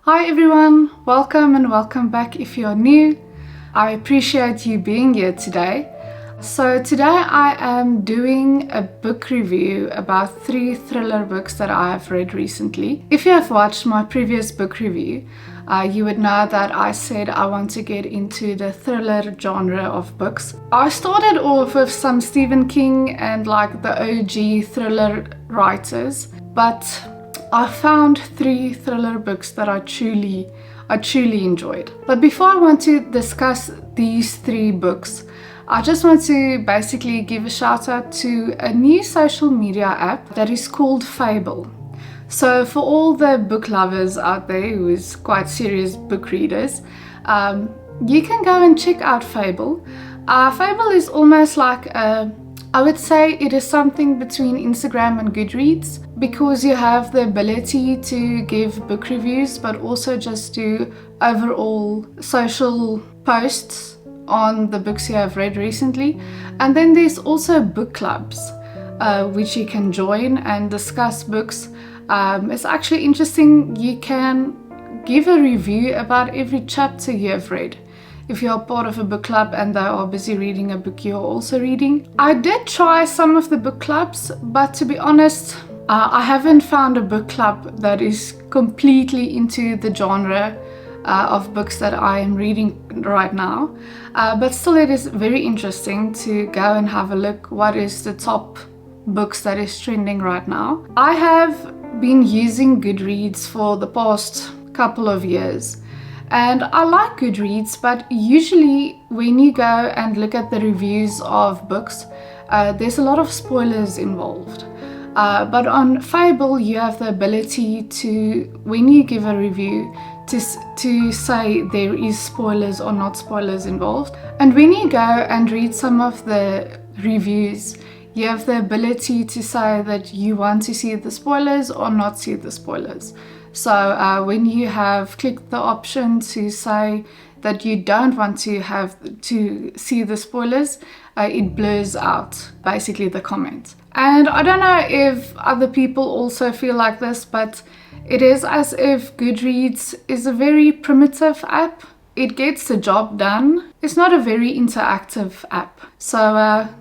Hi everyone, welcome and welcome back if you're new. I appreciate you being here today. So today I am doing a book review about 3 thriller books that I have read recently. If you have watched my previous book review, you would know that I said I want to get into the thriller genre of books. I started off with some Stephen King and like the OG thriller writers, but I found 3 thriller books that I truly enjoyed. But before I want to discuss these 3 books, I just want to basically give a shout out to a new social media app that is called Fable. So for all the book lovers out there who is quite serious book readers, you can go and check out Fable. Fable is almost like I would say it is something between Instagram and Goodreads, because you have the ability to give book reviews but also just do overall social posts on the books you have read recently. And then there's also book clubs which you can join and discuss books. It's actually interesting. You can give a review about every chapter you have read. If you're part of a book club and they are busy reading a book you're also reading. I did try some of the book clubs, but to be honest, I haven't found a book club that is completely into the genre of books that I am reading right now. But still, it is very interesting to go and have a look what is the top books that is trending right now. I have been using Goodreads for the past couple of years. And I like Goodreads, but usually when you go and look at the reviews of books, there's a lot of spoilers involved. But on Fable, you have the ability to, when you give a review, to say there is spoilers or not spoilers involved. And when you go and read some of the reviews, you have the ability to say that you want to see the spoilers or not see the spoilers. So when you have clicked the option to say that you don't want to have to see the spoilers, it blurs out basically the comment. And I don't know if other people also feel like this, but it is as if Goodreads is a very primitive app. It gets the job done. It's not a very interactive app. So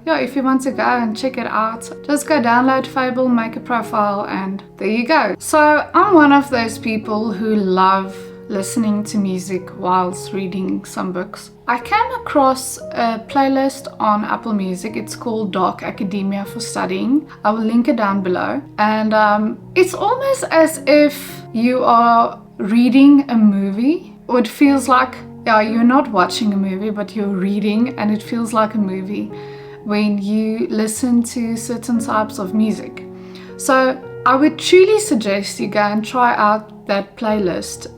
yeah, if you want to go and check it out, just go download Fable, make a profile, and there you go. So I'm one of those people who love listening to music whilst reading some books. I came across a playlist on Apple Music. It's called Dark Academia for Studying. I will link it down below. And it's almost as if you are reading a movie. Or it feels like, yeah, you're not watching a movie, but you're reading, and it feels like a movie when you listen to certain types of music. So I would truly suggest you go and try out that playlist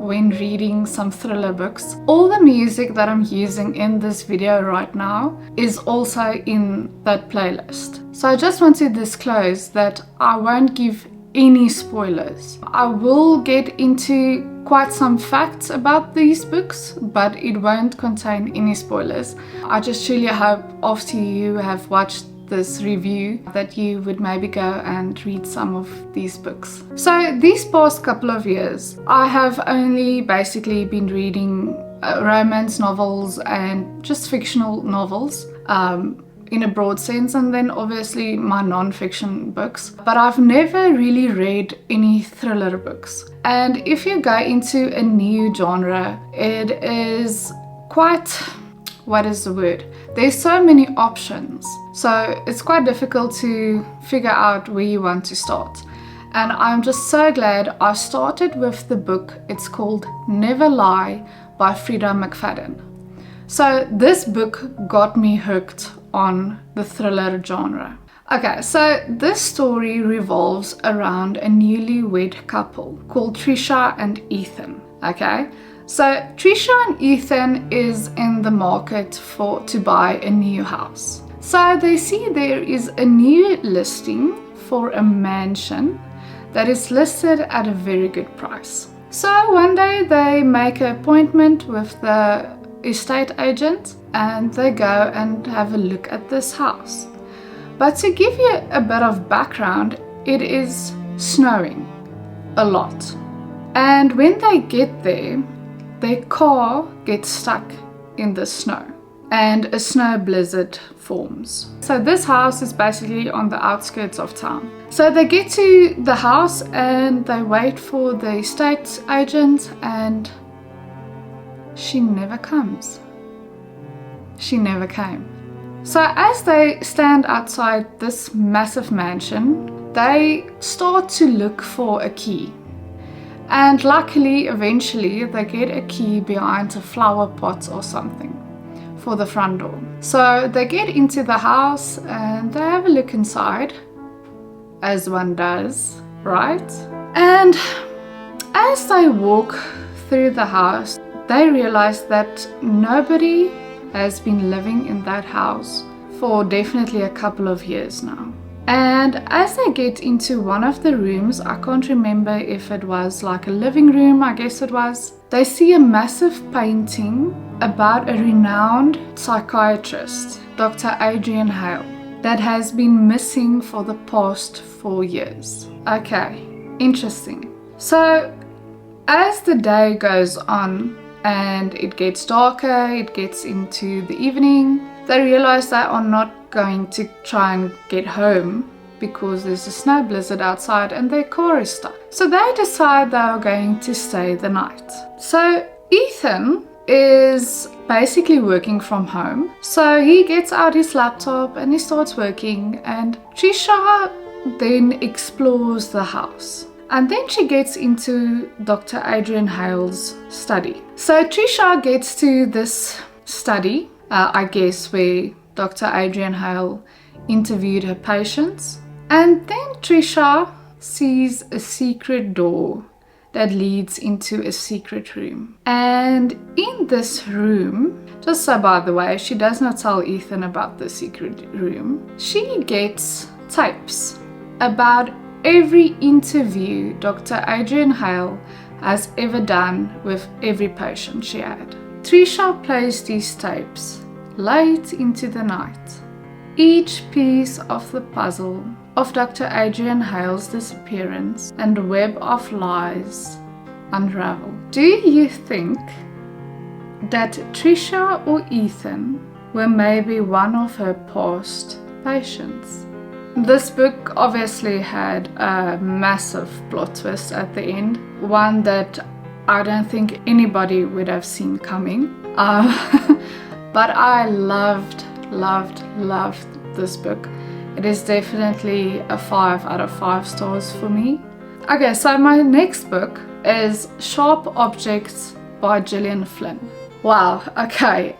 when reading some thriller books. All the music that I'm using in this video right now is also in that playlist. So I just want to disclose that I won't give any spoilers. I will get into quite some facts about these books, but it won't contain any spoilers. I just truly hope after you have watched this review that you would maybe go and read some of these books. So these past couple of years, I have only basically been reading romance novels and just fictional novels. In a broad sense, and then obviously my non-fiction books. But I've never really read any thriller books. And if you go into a new genre, it is quite, what is the word? There's so many options. So it's quite difficult to figure out where you want to start. And I'm just so glad I started with the book. It's called Never Lie by Frieda McFadden. So this book got me hooked on the thriller genre. Okay, so this story revolves around a newlywed couple called Trisha and Ethan. Okay, so Trisha and Ethan is in the market to buy a new house. So they see there is a new listing for a mansion that is listed at a very good price. So one day they make an appointment with the estate agent and they go and have a look at this house. But to give you a bit of background, it is snowing a lot. And when they get there, their car gets stuck in the snow and a snow blizzard forms. So this house is basically on the outskirts of town. So they get to the house and they wait for the estate agent, and she never comes. She never came. So as they stand outside this massive mansion, they start to look for a key. And luckily, eventually, they get a key behind a flower pot or something for the front door. So they get into the house and they have a look inside, as one does, right? And as they walk through the house, they realize that nobody has been living in that house for definitely a couple of years now. And as they get into one of the rooms, I can't remember if it was like a living room, I guess it was, they see a massive painting about a renowned psychiatrist, Dr. Adrian Hale, that has been missing for the past 4 years. Okay, interesting. So as the day goes on and it gets darker, it gets into the evening, they realize they are not going to try and get home because there's a snow blizzard outside and their car is stuck. So they decide they are going to stay the night. So Ethan is basically working from home. So he gets out his laptop and he starts working, and Trisha then explores the house. And then she gets into Dr. Adrian Hale's study. So Trisha gets to this study, I guess, where Dr. Adrian Hale interviewed her patients. And then Trisha sees a secret door that leads into a secret room. And in this room, just so by the way, she does not tell Ethan about the secret room, she gets tapes about every interview Dr. Adrian Hale has ever done with every patient she had. Trisha plays these tapes late into the night. Each piece of the puzzle of Dr. Adrian Hale's disappearance and web of lies unravel. Do you think that Trisha or Ethan were maybe one of her past patients? This book obviously had a massive plot twist at the end, one that I don't think anybody would have seen coming. But I loved this book. It is definitely a 5 out of 5 stars for me. Okay, so my next book is Sharp Objects by Gillian Flynn. Wow, okay.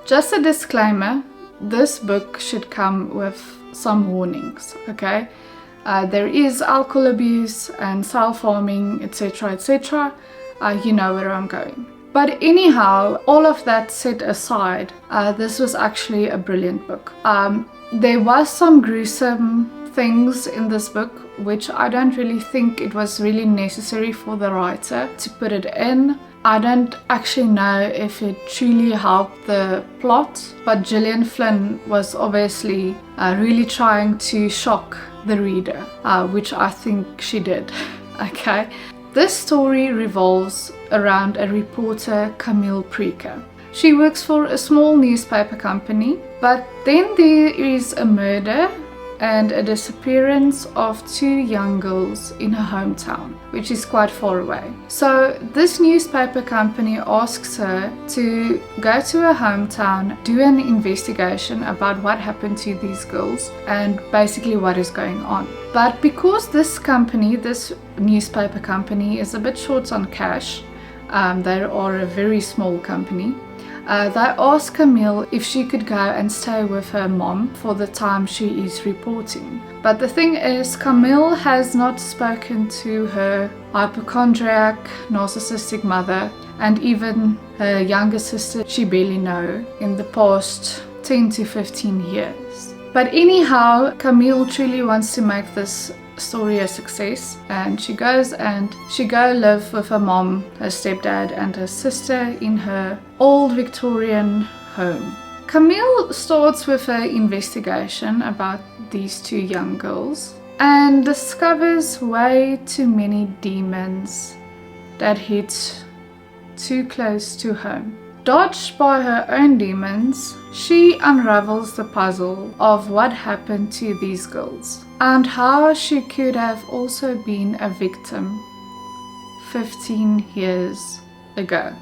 Just a disclaimer, this book should come with some warnings, okay? There is alcohol abuse and self-harming, etc., etc. You know where I'm going. But anyhow, all of that set aside, this was actually a brilliant book. There was some gruesome things in this book, which I don't really think it was really necessary for the writer to put it in. I don't actually know if it truly helped the plot, but Gillian Flynn was obviously really trying to shock the reader, which I think she did. Okay. This story revolves around a reporter, Camille Preaker. She works for a small newspaper company, but then there is a murder and a disappearance of 2 young girls in her hometown, which is quite far away. So this newspaper company asks her to go to her hometown, do an investigation about what happened to these girls and basically what is going on. But because this company, this newspaper company, is a bit short on cash, they are a very small company, they ask Camille if she could go and stay with her mom for the time she is reporting. But the thing is, Camille has not spoken to her hypochondriac, narcissistic mother, and even her younger sister she barely knows, in the past 10 to 15 years. But anyhow, Camille truly wants to make this story a success, and she goes live with her mom, her stepdad and her sister in her old Victorian home. Camille starts with her investigation about these 2 young girls and discovers way too many demons that hits too close to home. Dodged by her own demons, she unravels the puzzle of what happened to these girls and how she could have also been a victim 15 years ago.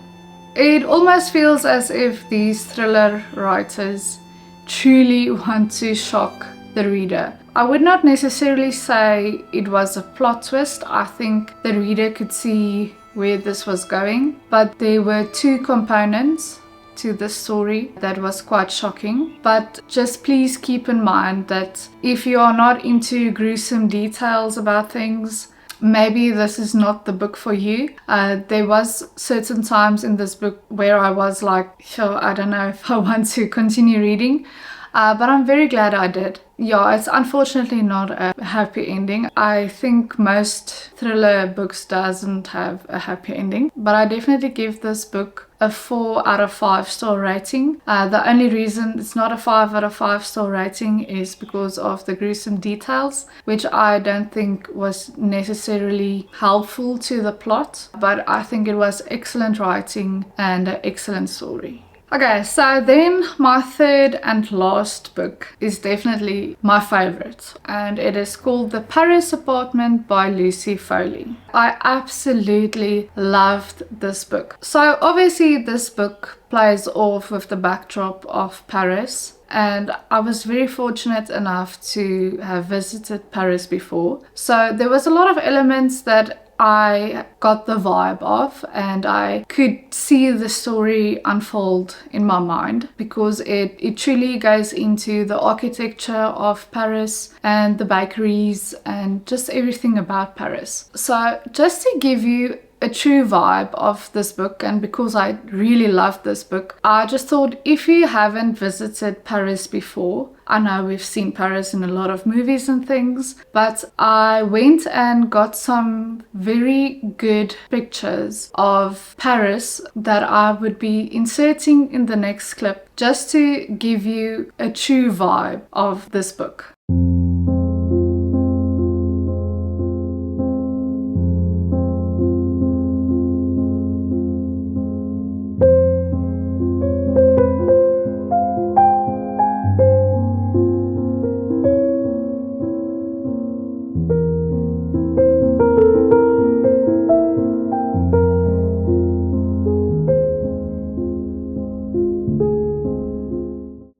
It almost feels as if these thriller writers truly want to shock the reader. I would not necessarily say it was a plot twist. I think the reader could see where this was going, but there were two components to this story that was quite shocking. But just please keep in mind that if you are not into gruesome details about things, maybe this is not the book for you. There was certain times in this book where I was like, sure, I don't know if I want to continue reading. But I'm very glad I did. Yeah, it's unfortunately not a happy ending. I think most thriller books doesn't have a happy ending. But I definitely give this book a 4 out of 5 star rating. The only reason it's not a 5 out of 5 star rating is because of the gruesome details, which I don't think was necessarily helpful to the plot. But I think it was excellent writing and an excellent story. Okay, so then my third and last book is definitely my favorite, and it is called The Paris Apartment by Lucy Foley. I absolutely loved this book. So obviously this book plays off with the backdrop of Paris, and I was very fortunate enough to have visited Paris before. So there was a lot of elements that I got the vibe of, and I could see the story unfold in my mind, because it truly goes into the architecture of Paris and the bakeries and just everything about Paris. So just to give you a true vibe of this book, and because I really loved this book, I just thought, if you haven't visited Paris before, I know we've seen Paris in a lot of movies and things, but I went and got some very good pictures of Paris that I would be inserting in the next clip, just to give you a true vibe of this book.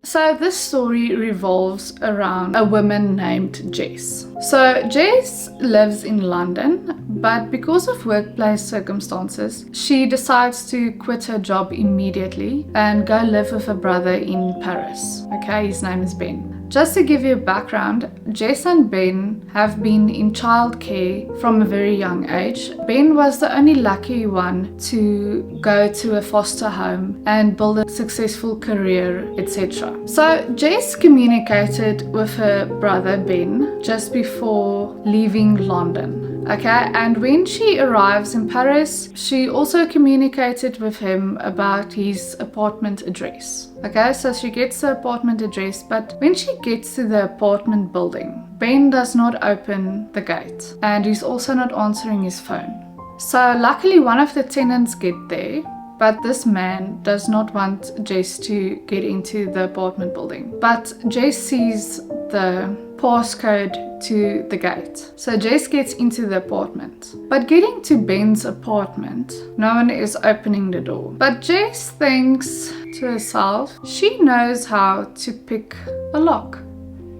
So this story revolves around a woman named Jess. So Jess lives in London, but because of workplace circumstances, she decides to quit her job immediately and go live with her brother in Paris. Okay, his name is Ben. Just to give you a background, Jess and Ben have been in childcare from a very young age. Ben was the only lucky one to go to a foster home and build a successful career, etc. So Jess communicated with her brother Ben just before leaving London. Okay, and when she arrives in Paris, she also communicated with him about his apartment address. Okay, so she gets the apartment address, but when she gets to the apartment building, Ben does not open the gate, and he's also not answering his phone. So luckily one of the tenants get there, but this man does not want Jess to get into the apartment building. But Jess sees the passcode to the gate. So Jess gets into the apartment. But getting to Ben's apartment, no one is opening the door. But Jess thinks to herself, she knows how to pick a lock.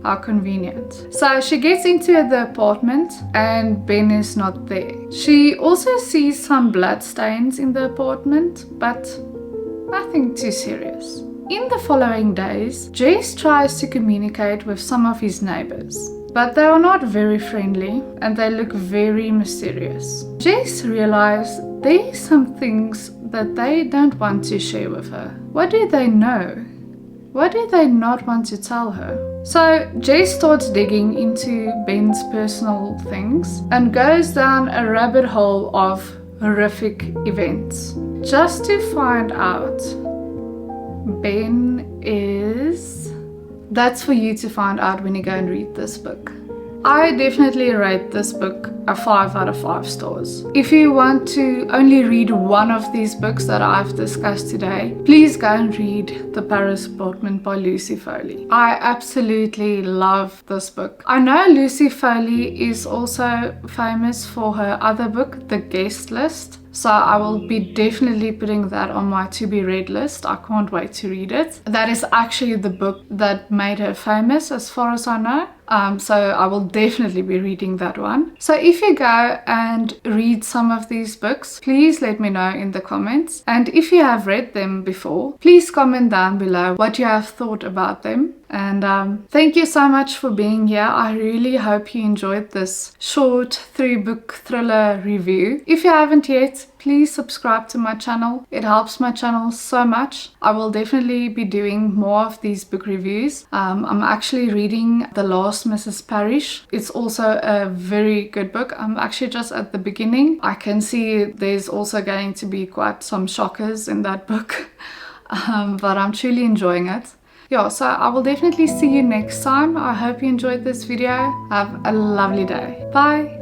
How convenient. So she gets into the apartment and Ben is not there. She also sees some blood stains in the apartment, but nothing too serious. In the following days, Jess tries to communicate with some of his neighbors, but they are not very friendly and they look very mysterious. Jess realizes there are some things that they don't want to share with her. What do they know? What do they not want to tell her? So Jess starts digging into Ben's personal things and goes down a rabbit hole of horrific events, just to find out Ben is... That's for you to find out when you go and read this book. I definitely rate this book a 5 out of 5 stars. If you want to only read one of these books that I've discussed today, please go and read The Paris Apartment by Lucy Foley. I absolutely love this book. I know Lucy Foley is also famous for her other book, The Guest List. So I will be definitely putting that on my to be read list. I can't wait to read it. That is actually the book that made her famous as far as I know. So I will definitely be reading that one. So if you go and read some of these books, please let me know in the comments. And if you have read them before, please comment down below what you have thought about them. And thank you so much for being here. I really hope you enjoyed this short 3-book thriller review. If you haven't yet, please subscribe to my channel. It helps my channel so much. I will definitely be doing more of these book reviews. I'm actually reading The Last Mrs. Parrish. It's also a very good book. I'm actually just at the beginning. I can see there's also going to be quite some shockers in that book. But I'm truly enjoying it. Yeah, so I will definitely see you next time. I hope you enjoyed this video. Have a lovely day. Bye!